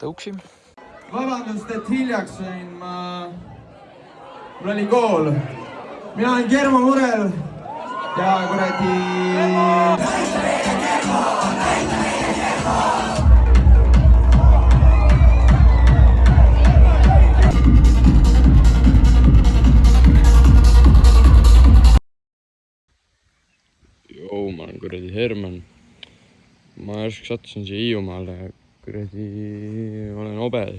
tõuksi. Vabandust, et hiljaks sõin, mul oli kool. Mina olen Germo Murel ja kuradi... Joo, ma olen kuradi Herman. Ma järsku sattusin siia Hiiumaale, kuradi olen obel.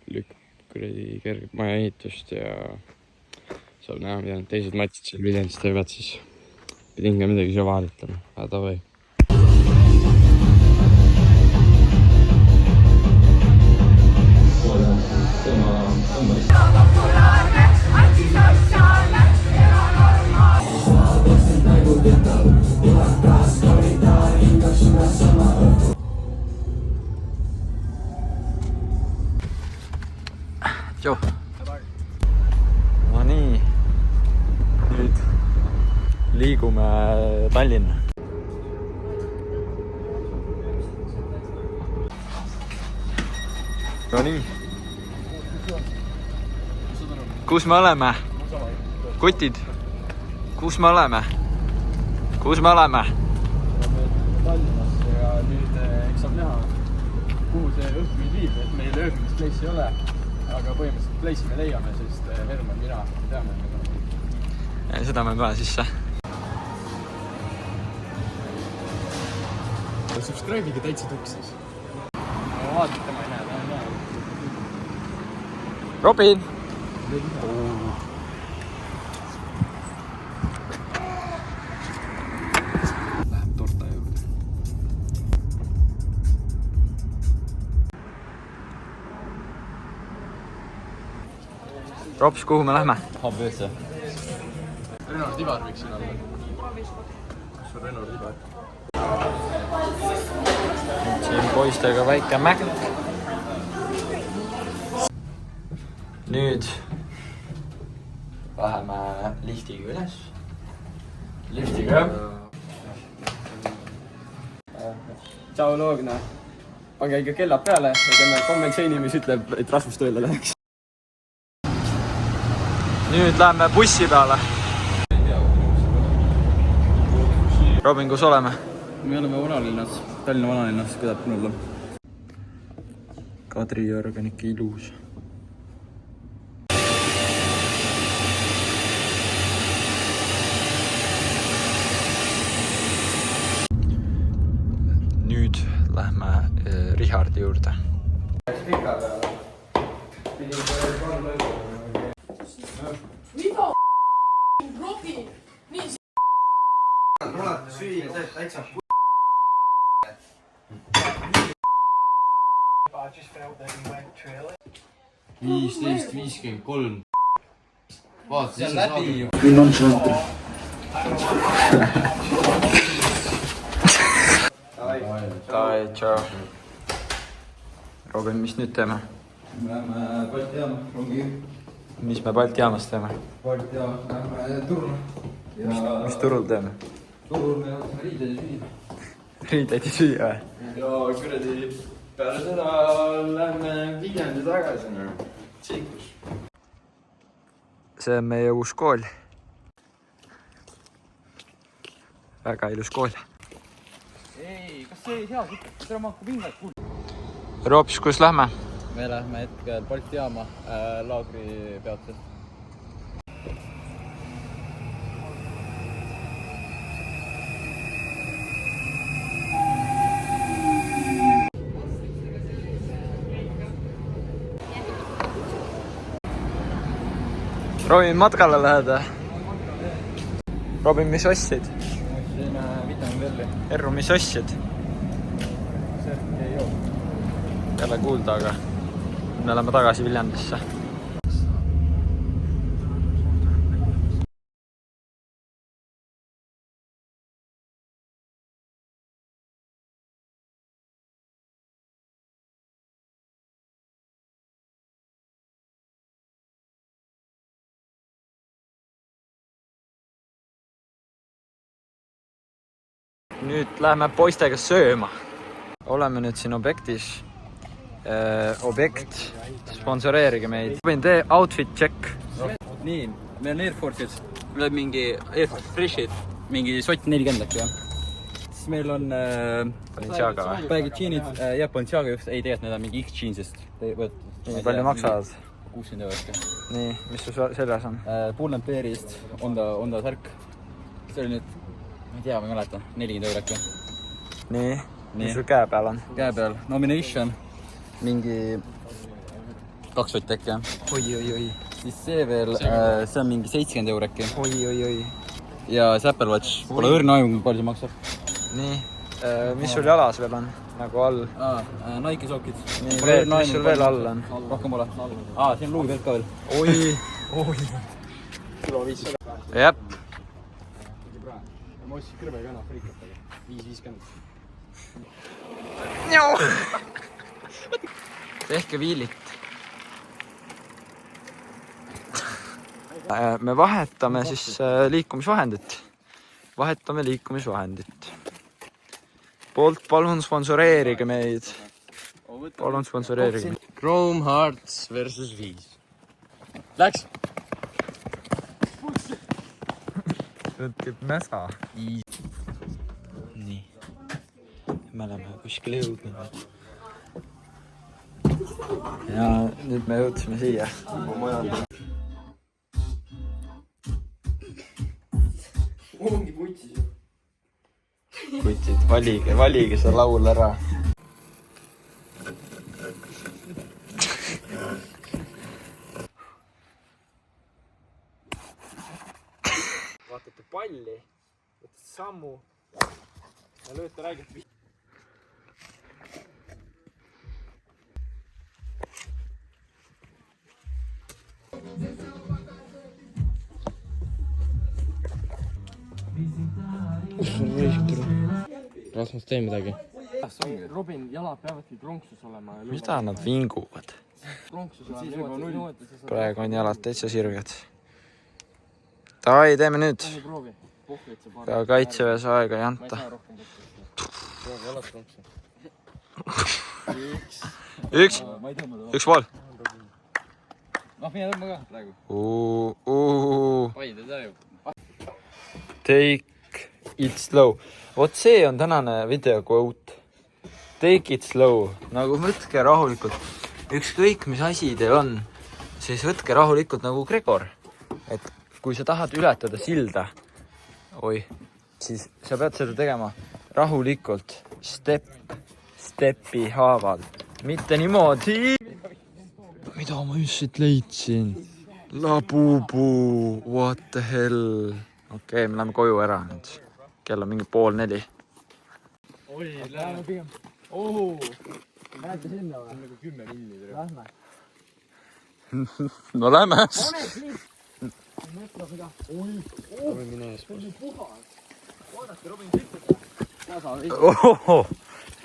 Lükkab kuradi kergmaja ehitust ja saab näha, mida need teised matsid seal Viljandis teevad, siis pidin ka midagi siia vaalitama. Davai. Joo. No nii, nüüd liigume Tallinna. No nii. Kus me oleme? Kutid? Kus me oleme? Kus me oleme? Tallinnas ja nüüd eks saab näha, kuhu see õhk meid viib, et meil ööbimist place ei ole. Aga põhimõtteliselt place'i me leiame, sest Herman, mina teame. Seda me pähe sisse. Subscribe'iga täitsa tuksis. Vaadata ma ei näe, ta on näe. Robin! Läheb torta juurde. Rops, kuhu me lähme? HBS-e. Renor Tibar võiks siin olla. Kus on Renor Tibar? Siin poistega väike mäkk. Nüüd läheme liftiga üles. Liftiga. Tšau Loogna. Pange ikka kellad peale ja teeme konventsiooni, mis ütleb, et Rasmus tööle läheks. Nüüd läheme bussi peale. Robin, kus oleme? Me oleme vanalinnas, Tallinna vanalinnas, kõdab Pünulla. Kadriorg on ikka ilus. Nüüd lähme Richardi juurde. Mida Robi? Nii Süüa täitsa 15.53. Vaata, see on läbi ju. Davai, tšau. Robin, mis nüüd teeme? Me läheme Balti jaama, rongi. Mis me Balti jaamas teeme? Balti jaama, läheme Turule. Mis turul teeme? Turul me võtame riideid ja süüa. Riideid ja süüa või? Ja kuradi peale seda lähme Viljandi tagasi. Tsiiklus. See on meie uus kool. Väga ilus kool. Ei, kas see ei hea kütta? Tere ma hakkab hingat kuulda. Rops, kus lähme? Me lähme hetkel Balti jaama laagri peatselt. Robin, matkale lähed? Robin, mis ostsid? Siin vitamiinvelli. Erru, mis ostsid? See ei joo. Jälle kuulda, aga me oleme tagasi Viljandisse. Nüüd läheme poistega sööma. Oleme nüüd siin objektis objekt, sponsoreerige meid. Robin, tee outfit check. nii, meil on Air Force'id, meil on mingi Air Force Freshid, mingi sott 40 äkki jah. siis meil on Balenciaga või? Baggy jeanid, jah, Balenciaga just, ei tegelikult need on mingi X-jeansist. Nii palju maksavad? 60 eurot. Nii, mis su seljas on? Pull and Bear'ist on ta särk. see oli nüüd, ma ei tea, ma ei mäleta, 40 eurot äkki. Nii, mis sul käe peal on? Käe peal, Nomination, mingi 2 sotti äkki jah. Oi. Siis see veel, see on mingi 70 eurot äkki. Oi. Ja see Apple Watch, pole õrna aimu, kui palju see maksab. Nii, mis sul jalas veel on? Nagu all? Nike sokid. Nii, mis sul veel all on? Rohkem pole. See on Louis Vuitton ka veel. Oi. Jep. Ma ostsin kõrve ka friikatega. 5.50. Tehke viilit. Me vahetame siis liikumisvahendit. Poolt, palun sponsoreerige meid. Palun sponsoreerige. Chrome Hearts versus 5. Läks! Võtke mäsa. Nii. Me oleme kuskile jõudnud. Ja nüüd me jõudsime siia. ongi putsis ju. Kutid, valige see laul ära. Vaatate palli, võtate sammu ja lööte räigelt. Rasmus, tee midagi. Robin, jalad peavadki kronksus olema. Mida nad vinguvad? Praegu on jalad täitsa sirged. Davai, teeme nüüd. Ka kaitseväes aega ei anta. Üks pool. Mine tõmba ka praegu. Vaid, ei tea ju. Take it slow. Vot see on tänane video quote. Take it slow. Nagu võtke rahulikult. Ükskõik mis asi teil on, siis võtke rahulikult nagu Gregor. Et kui sa tahad ületada silda, siis sa pead seda tegema rahulikult. Stepi haaval. Mitte niimoodi. Mida ma just siit leidsin? Labubu. What the hell? Okei, me läheme koju ära nüüd. Kell on mingi 3:30. Lähme pigem. Lähete sinna või? Nagu 10 milli. Lähme. No lähme.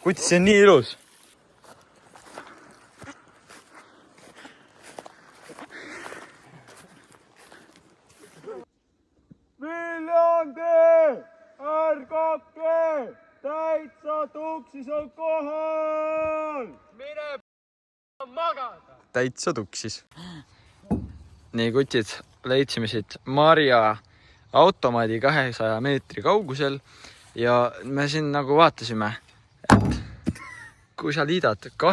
Kuti, see on nii ilus. Viljandi! Ärgake! Täitsa tuksis on kohal! Mine magada! Täitsa tuksis. Nii, kutid, leidsime siit Marja automaadi 200 meetri kaugusel ja me siin nagu vaatasime, et kui sa liidad 2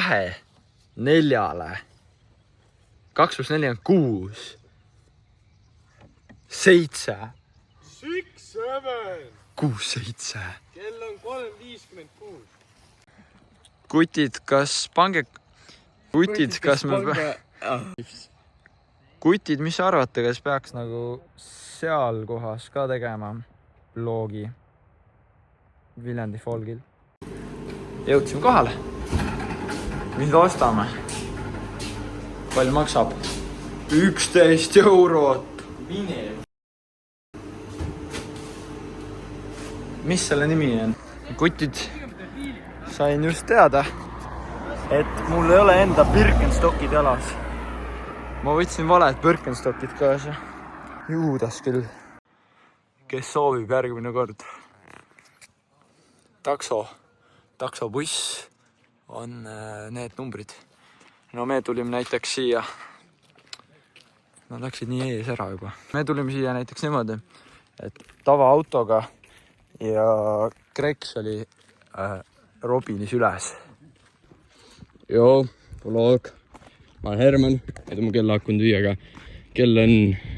4-le, 2 + 4 on 6, 7. 6-7. Kell on 3:56. Kutid, kas Kutid, mis sa arvate, kas peaks nagu seal kohas ka tegema vlogi Viljandi Folgil? Jõudsime kohale. Mis ostame? Palju maksab? 11 eurot. Mine. Mis selle nimi on? Kutid, sain just teada, et mul ei ole enda Birkenstockid jalas. Ma võtsin valed Birkenstockid kaasa. Juudas küll. Kes soovib järgmine kord? Taksobuss on need numbrid. no me tulime näiteks siia. Nad läksid nii ees ära juba. Me tulime siia näiteks niimoodi, et tavaautoga ja Kreks oli Robinis üles. Joo, vlog. Ma olen Herman, et mu kella hakkunud viiaga. Kell on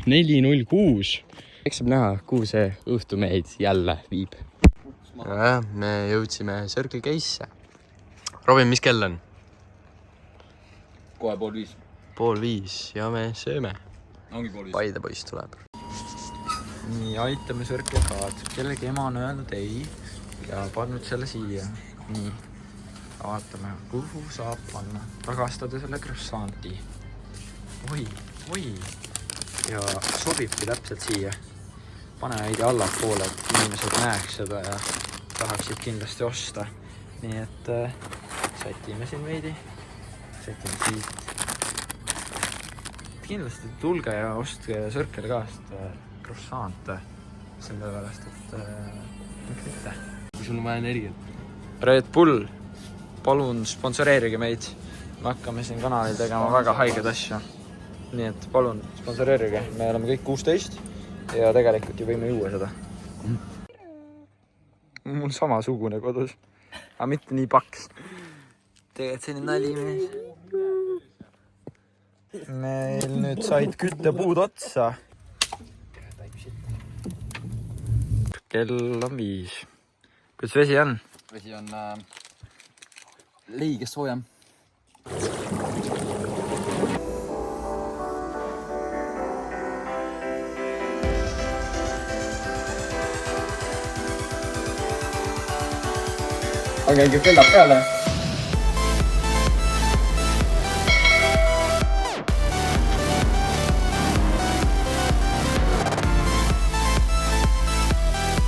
4.06. Eks saab näha, kuhu see õhtu meid jälle viib. Ja, me jõudsime Circle K-sse. Robin, mis kell on? Kohe 4:30. 4:30 ja me sööme. Ongi 4:30. Paide poiss tuleb. Nii, aitame Circle K-d. Kellegi ema on öelnud ei ja pannud selle siia. Nii, vaatame, kuhu saab panna. Tagastada selle croissanti. Oi. Ja sobibki täpselt siia. Pane veidi allapoole, et inimesed näeks seda ja tahaksid kindlasti osta. Nii et sätime siin veidi. Sätime siit. Kindlasti tulge ja ostke Circle K-st croissante. Sellepärast, et miks mitte. Kui sul on vaja energiat. Red Bull, palun sponsoreerige meid. Me hakkame siin kanalil tegema väga haiged asju. Nii et palun sponsoreerige. Me oleme kõik 16 ja tegelikult ju võime juua seda. Mul samasugune kodus, aga mitte nii paks. Tegelikult selline nalimees. Meil nüüd said küttepuud otsa. Kell on 5. Kuidas vesi on? Vesi on liiges soojem. Aga ikka kellab peale.